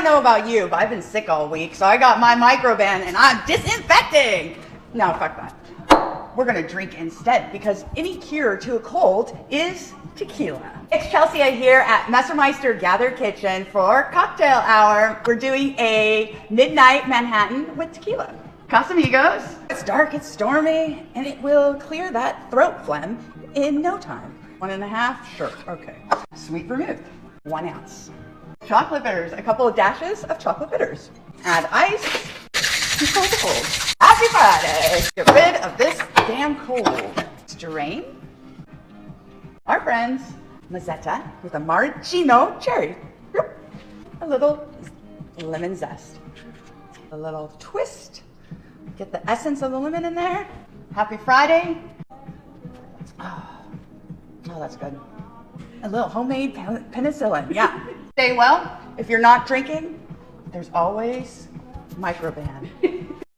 know about you, but I've been sick all week, so I got my microban and I'm disinfecting. No, fuck that. We're gonna drink instead because any cure to a cold is tequila. It's Chelsea here at Messermeister Gather Kitchen for cocktail hour. We're doing a midnight Manhattan with tequila. Casamigos. It's dark, it's stormy, and it will clear that throat phlegm in no time. 1.5? Sure, okay. Sweet vermouth, 1 ounce. Chocolate bitters, a couple of dashes of chocolate bitters. Add ice, control the cold. Happy Friday! Get rid of this damn cold. Strain. Our friends, Mazzetta with a maraschino cherry. A little lemon zest. A little twist. Get the essence of the lemon in there. Happy Friday. Oh, that's good. A little homemade penicillin, yeah. Stay well. If you're not drinking, there's always microban.